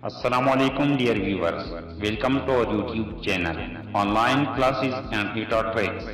Assalamualaikum dear viewers, welcome to our YouTube channel, online classes and tutor tricks.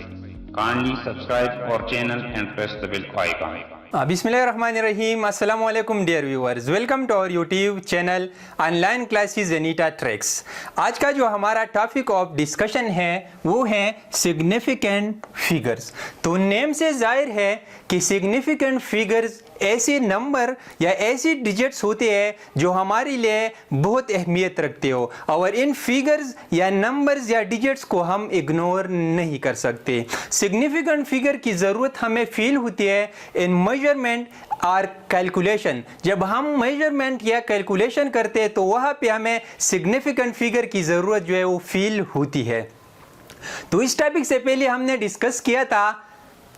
Kindly subscribe our channel and press the bell icon. बिस्मिल्लाहिर्रहमानिर्रहीम अस्सलाम वालेकुम dear viewers, welcome to our YouTube channel online classes Anita tricks. आज का जो हमारा topic of discussion है वो है सिग्निफिकेंट फिगर्स। तो नेम से जाहिर है कि सिग्निफिकेंट फिगर्स ऐसे नंबर या ऐसी डिजिट्स होते हैं जो हमारे लिए बहुत अहमियत रखते हो और इन फिगर्स या नंबर्स या डिजिट्स को हम इग्नोर नहीं कर सकते। सिग्निफिकेंट फिगर की ज़रूरत हमें फील होती है इन मेजरमेंट और कैलकुलेशन। जब हम मेजरमेंट या कैलकुलेशन करते हैं तो वहाँ पे हमें सिग्निफिकेंट फिगर की ज़रूरत जो है वो फील होती है। तो इस टॉपिक से पहले हमने डिस्कस किया था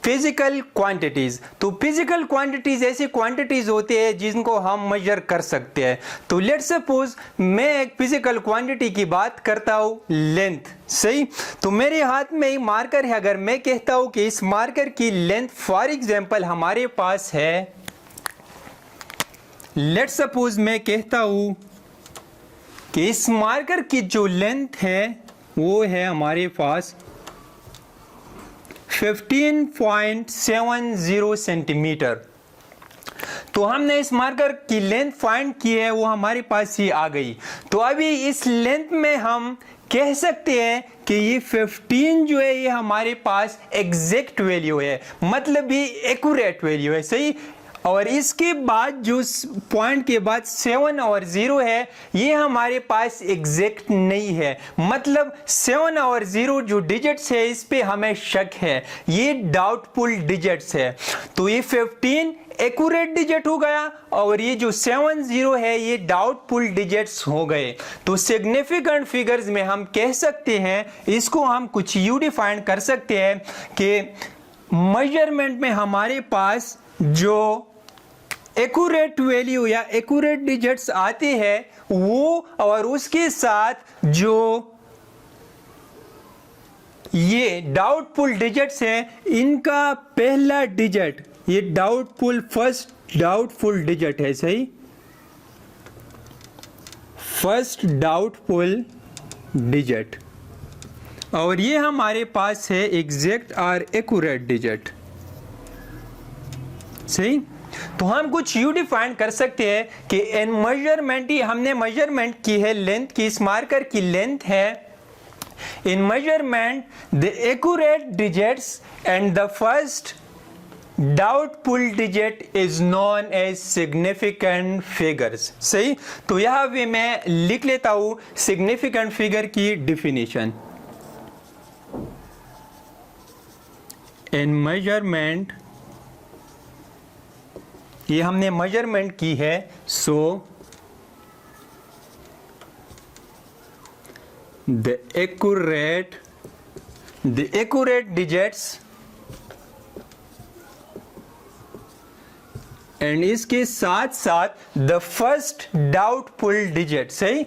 फिजिकल क्वांटिटीज। तो फिजिकल क्वांटिटीज ऐसी क्वांटिटीज होती है जिनको हम मेजर कर सकते हैं। तो लेट्स सपोज मैं एक फिजिकल क्वांटिटी की बात करता हूँ लेंथ, सही। तो मेरे हाथ में एक मार्कर है, अगर मैं कहता हूँ कि इस मार्कर की लेंथ फॉर एग्जांपल हमारे पास है, लेट्स सपोज मैं कहता हूँ कि इस मार्कर की जो लेंथ है वो है हमारे पास 15.70 सेंटीमीटर। तो हमने इस मार्कर की लेंथ फाइंड की है, वो हमारे पास ही आ गई। तो अभी इस लेंथ में हम कह सकते हैं कि ये 15 जो है ये हमारे पास एग्जैक्ट वैल्यू है, मतलब ये एक्यूरेट वैल्यू है, सही। और इसके बाद जो पॉइंट के बाद 7 और 0 है ये हमारे पास एग्जैक्ट नहीं है, मतलब 7 और 0 जो डिजिट्स है इस पे हमें शक है, ये डाउटफुल डिजिट्स है। तो ये 15 एक्यूरेट डिजिट हो गया और ये जो 7 0 है ये डाउटफुल डिजिट्स हो गए। तो सिग्निफिकेंट फिगर्स में हम कह सकते हैं, इसको हम कुछ यूं डिफाइन कर सकते हैं कि मेजरमेंट में हमारे पास जो एक्यूरेट वैल्यू या एक्यूरेट डिजिट्स आते हैं वो और उसके साथ जो ये डाउटफुल डिजिट्स हैं इनका पहला डिजिट ये डाउटफुल फर्स्ट डाउटफुल डिजिट है, सही। फर्स्ट डाउटफुल डिजिट और ये हमारे पास है एग्जैक्ट और एक्यूरेट डिजिट, सही। तो हम कुछ यू डिफाइन कर सकते हैं कि इन मेजरमेंट ही हमने मेजरमेंट की है लेंथ की, इस मार्कर की लेंथ है। In measurement the accurate digits and the first doubtful digit is known as significant figures, सही। तो यहां भी मैं लिख लेता हूं सिग्निफिकेंट फिगर की डिफिनीशन। इन मेजरमेंट ये हमने मेजरमेंट की है, so the accurate digits and इसके साथ साथ द फर्स्ट डाउटफुल डिजिट, सही।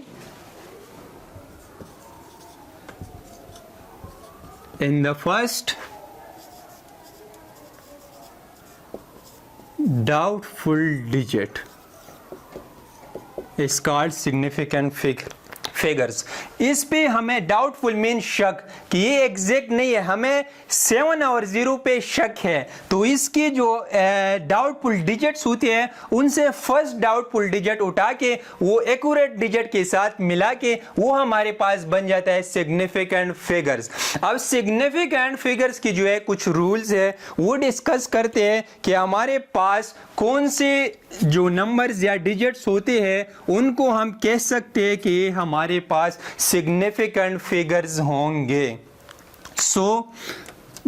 In the first doubtful digit is called significant figures. इस पे हमें डाउटफुल मीन शक कि ये एग्जैक्ट नहीं है, हमें 7 और 0 पे शक है। तो इसकी जो डाउटफुल डिजिट्स होती हैं उनसे फर्स्ट डाउटफुल डिजिट उठा के वो एक्यूरेट डिजिट के साथ मिला के वो हमारे पास बन जाता है सिग्निफिकेंट फिगर्स। अब सिग्निफिकेंट फिगर्स की जो है कुछ रूल्स है वो डिस्कस करते हैं कि हमारे पास कौन से जो नंबर्स या डिजिट्स होते हैं उनको हम कह सकते हैं कि हमारे पास सिग्निफिकेंट फिगर्स होंगे। सो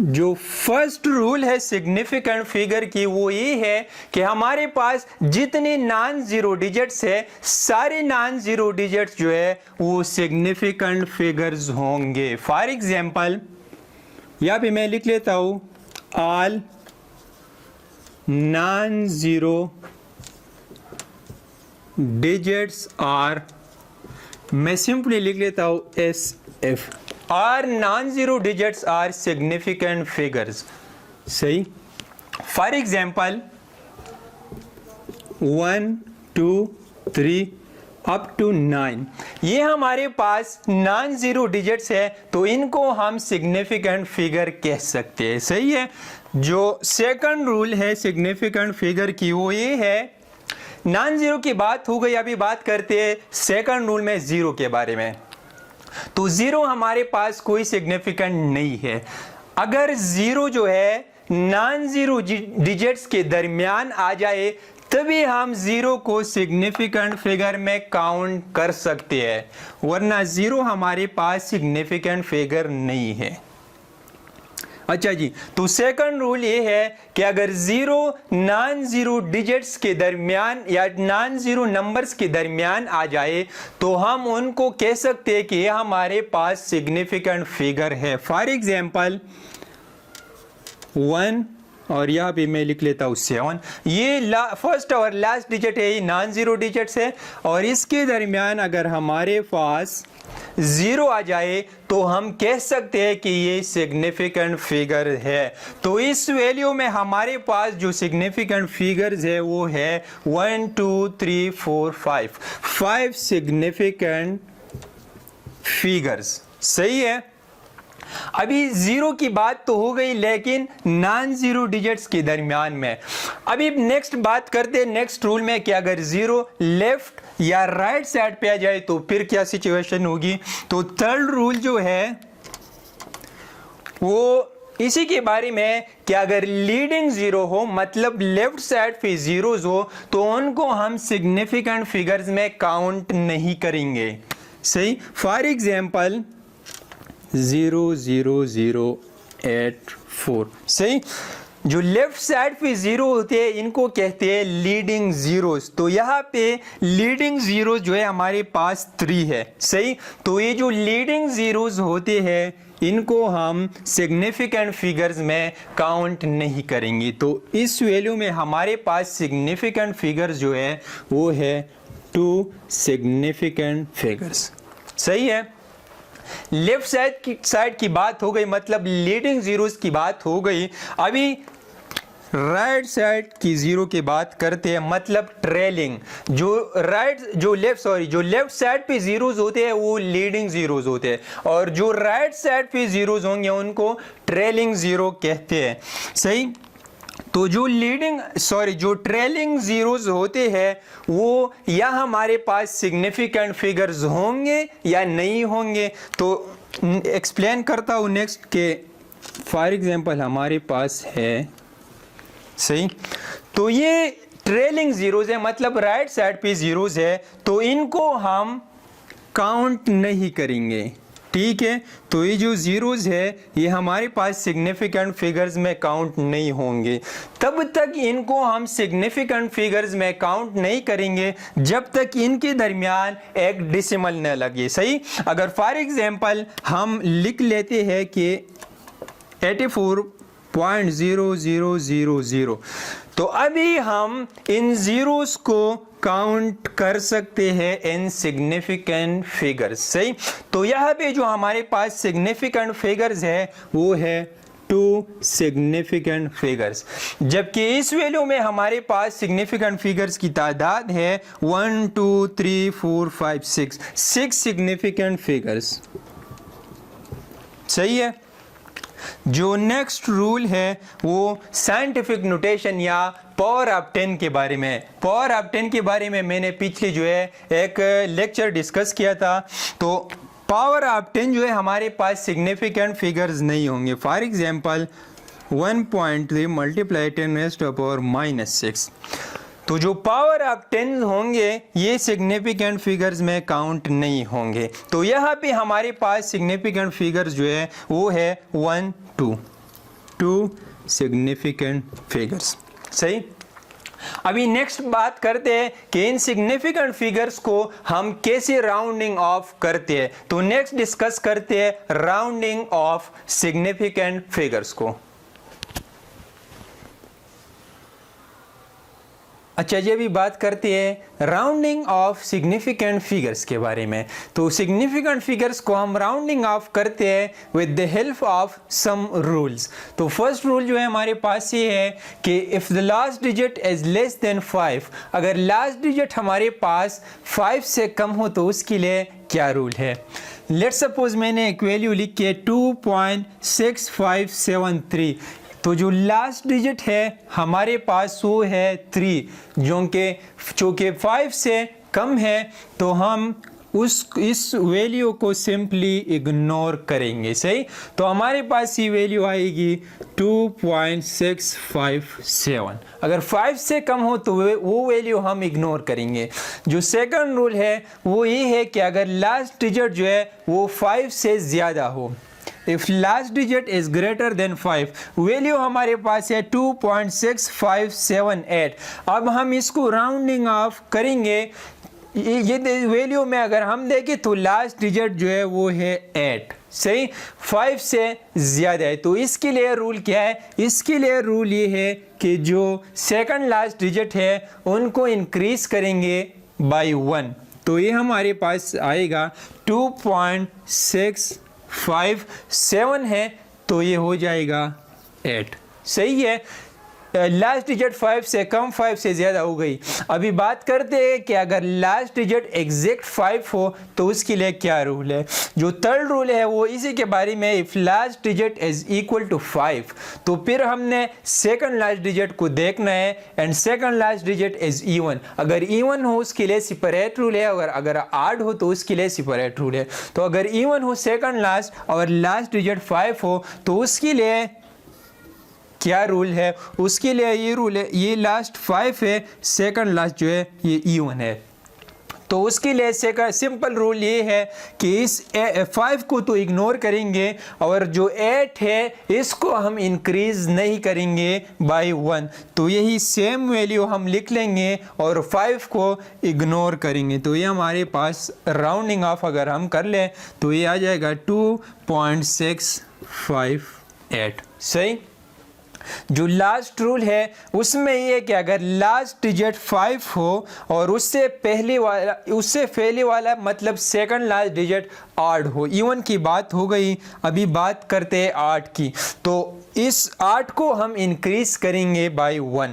जो फर्स्ट रूल है सिग्निफिकेंट फिगर की वो ये है कि हमारे पास जितने नॉन जीरो डिजिट्स है सारे नॉन जीरो डिजिट्स जो है वो सिग्निफिकेंट फिगर्स होंगे। फॉर एग्जांपल यहाँ पे मैं लिख लेता हूँ all non zero digits are, मैं सिंपली लिख लेता हूं S F, are non zero digits are significant figures, सही। For example 1 2 3 up to 9। ये हमारे पास नॉन जीरो डिजिट्स है, तो इनको हम सिग्निफिकेंट फिगर कह सकते हैं। सही है। जो सेकंड रूल है सिग्निफिकेंट फिगर की वो ये है, नॉन जीरो की बात हो गई, अभी बात करते हैं सेकंड रूल में जीरो के बारे में। तो जीरो हमारे पास कोई सिग्निफिकेंट नहीं है। अगर जीरो जो है नॉन जीरो डिजिट्स के दरमियान आ जाए तभी हम जीरो को सिग्निफिकेंट फिगर में काउंट कर सकते हैं, वरना जीरो हमारे पास सिग्निफिकेंट फिगर नहीं है। अच्छा जी, तो सेकंड रूल ये है कि अगर जीरो नॉन जीरो डिजिट्स के दरमियान या नॉन जीरो नंबर्स के दरमियान आ जाए तो हम उनको कह सकते हैं कि ये हमारे पास सिग्निफिकेंट फिगर है। फॉर एग्जांपल 1, और यहां पे मैं लिख लेता हूं 7। ये फर्स्ट और लास्ट डिजिट है, ये नॉन जीरो डिजिट्स है, और इसके दरमियान अगर हमारे पास जीरो आ जाए तो हम कह सकते हैं कि ये सिग्निफिकेंट फिगर है। तो इस वैल्यू में हमारे पास जो सिग्निफिकेंट फिगर्स है वो है 1 2 3 4 5 सिग्निफिकेंट फिगर्स। सही है। अभी जीरो की बात तो हो गई, लेकिन नॉन जीरो डिजिट्स के दरमियान में। अभी नेक्स्ट बात करते हैं नेक्स्ट रूल में कि अगर जीरो लेफ्ट या राइट साइड पे आ जाए तो फिर क्या सिचुएशन होगी। तो थर्ड रूल जो है वो इसी के बारे में कि अगर लीडिंग जीरो हो, मतलब लेफ्ट साइड पे जीरोस हो, तो उनको हम सिग्निफिकेंट फिगर्स में काउंट नहीं करेंगे। सही। For example 0 0 0 8 4। सही। जो लेफ्ट साइड पे जीरो होते हैं इनको कहते हैं लीडिंग जीरोस। तो यहाँ पे लीडिंग जीरो जो है हमारे पास 3 है। सही। तो ये जो लीडिंग जीरोस होते हैं इनको हम सिग्निफिकेंट फिगर्स में काउंट नहीं करेंगे। तो इस वैल्यू में हमारे पास सिग्निफिकेंट फिगर्स जो है वो है 2 सिग्निफिकेंट फिगर्स। सही है। लेफ्ट साइड की बात हो गई, मतलब लीडिंग जीरोस की बात हो गई। अभी राइट साइड की जीरो की बात करते हैं, मतलब ट्रेलिंग। जो लेफ्ट साइड पे जीरोस होते हैं वो लीडिंग जीरोस होते हैं, और जो राइट साइड पे जीरोस होंगे उनको ट्रेलिंग जीरो कहते हैं। सही। तो जो ट्रेलिंग जीरोस होते हैं वो या हमारे पास सिग्निफिकेंट फिगर्स होंगे या नहीं होंगे। तो एक्सप्लेन करता हूं नेक्स्ट के। फॉर एग्जांपल हमारे पास है, सही, तो ये ट्रेलिंग जीरोस है, मतलब राइट साइड पे जीरोस है, तो इनको हम काउंट नहीं करेंगे। ठीक है। तो ये जो जीरोस है ये हमारे पास सिग्निफिकेंट फिगर्स में काउंट नहीं होंगे। तब तक इनको हम सिग्निफिकेंट फिगर्स में काउंट नहीं करेंगे जब तक इनके दरमियान एक डेसिमल न लगे। सही। अगर फॉर एग्जांपल हम लिख लेते हैं कि 84.0000, तो अभी हम इन जीरोस को काउंट कर सकते हैं इन सिग्निफिकेंट फिगर्स। सही। तो यहाँ पे जो हमारे पास सिग्निफिकेंट फिगर्स है वो है 2 सिग्निफिकेंट फिगर्स, जबकि इस वैल्यू में हमारे पास सिग्निफिकेंट फिगर्स की तादाद है 1 2 3 4 5 6 सिग्निफिकेंट फिगर्स। सही है। जो नेक्स्ट रूल है वो साइंटिफिक नोटेशन या पावर ऑफ 10 के बारे में। पावर ऑफ 10 के बारे में मैंने पिछले जो है एक लेक्चर डिस्कस किया था। तो पावर ऑफ 10 जो है हमारे पास सिग्निफिकेंट फिगर्स नहीं होंगे। For example 1.3 multiply 10 raised to the power -6। तो जो पावर ऑफ 10 होंगे ये सिग्निफिकेंट फिगर्स में काउंट नहीं होंगे। तो यहाँ पे हमारे पास सिग्निफिकेंट फिगर्स जो है वो है 1 2 सिग्निफिकेंट फिगर्स। सही। अभी नेक्स्ट बात करते हैं कि इन सिग्निफिकेंट फिगर्स को हम कैसे राउंडिंग ऑफ करते हैं। तो नेक्स्ट डिस्कस करते हैं राउंडिंग ऑफ सिग्निफिकेंट फिगर्स को। अच्छा जी, अभी बात करते हैं राउंडिंग ऑफ सिग्निफिकेंट फिगर्स के बारे में। तो सिग्निफिकेंट फिगर्स को हम राउंडिंग ऑफ करते हैं with the help of some rules. तो फर्स्ट रूल जो है हमारे पास ये है कि if the last digit is less than 5, अगर लास्ट डिजिट हमारे पास 5 से कम हो तो उसके लिए क्या रूल है। लेट्स सपोज मैंने एक वैल्यू लिखी है 2.6573, तो जो लास्ट डिजिट है हमारे पास वो है 3, जो कि 5 से कम है, तो हम इस वैल्यू को सिंपली इग्नोर करेंगे। सही, तो हमारे पास ये वैल्यू आएगी 2.657। अगर 5 से कम हो तो वो वैल्यू हम इग्नोर करेंगे। जो सेकंड रूल है वो ये है कि अगर लास्ट डिजिट जो है वो 5 से ज़्यादा हो, if last digit is greater than 5, value हमारे पास है 2.6578। अब हम इसको राउंडिंग ऑफ करेंगे, ये वैल्यू में अगर हम देखें तो लास्ट डिजिट जो है वो है 8। सही, 5 से ज़्यादा है, तो इसके लिए रूल क्या है, इसके लिए रूल ये है कि जो सेकंड लास्ट डिजिट है उनको इंक्रीज करेंगे बाय 1। तो ये हमारे पास आएगा 2.657 है, तो ये हो जाएगा 8। सही है, लास्ट डिजिट 5 से कम 5 से ज़्यादा हो गई। अभी बात करते हैं कि अगर लास्ट डिजिट एग्जैक्ट 5 हो तो उसके लिए क्या रूल है। जो थर्ड रूल है वो इसी के बारे में, if last digit is equal to 5, तो फिर हमने सेकंड लास्ट डिजिट को देखना है and second last digit is even. अगर इवन हो उसके लिए सेपरेट रूल है, अगर आड हो तो उसके लिए सेपरेट रूल है। तो अगर इवन हो सेकंड लास्ट और लास्ट डिजिट 5 हो तो उसके लिए क्या रूल है, उसके लिए ये रूल है, ये लास्ट 5 है, सेकंड लास्ट जो है ये इवन है। तो उसके लिए सिंपल रूल ये है कि इस 5 को तो इग्नोर करेंगे और जो 8 है इसको हम इंक्रीज नहीं करेंगे बाय 1। तो यही सेम वैल्यू हम लिख लेंगे और 5 को इग्नोर करेंगे। तो ये हमारे पास राउंडिंग ऑफ अगर हम कर लें तो ये आ जाएगा 2.658। सही, जो लास्ट रूल है उसमें ये है कि अगर लास्ट डिजिट 5 हो और उससे पहले वाला मतलब सेकंड लास्ट डिजिट 8 हो, इवन की बात हो गई। अभी बात करते हैं 8 की, तो इस 8 को हम इंक्रीज करेंगे बाय 1,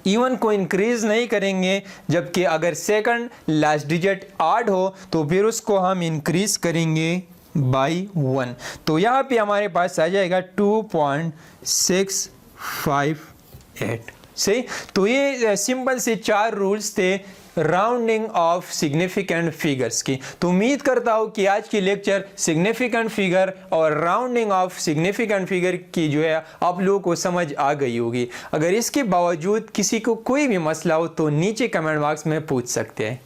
इवन को इंक्रीज नहीं करेंगे। जबकि अगर सेकंड लास्ट डिजिट 8 हो तो फिर उसको हम इंक्रीज करेंगे बाय 1। तो यहाँ पे हमारे पास आ जाएगा 2.658। सही, तो ये सिंपल से 4 रूल्स थे राउंडिंग ऑफ सिग्निफिकेंट फिगर्स की। तो उम्मीद करता हूँ कि आज की लेक्चर सिग्निफिकेंट फिगर और राउंडिंग ऑफ सिग्निफिकेंट फिगर की जो है आप लोगों को समझ आ गई होगी। अगर इसके बावजूद किसी को कोई भी मसला हो तो नीचे कमेंट बॉक्स में पूछ सकते हैं।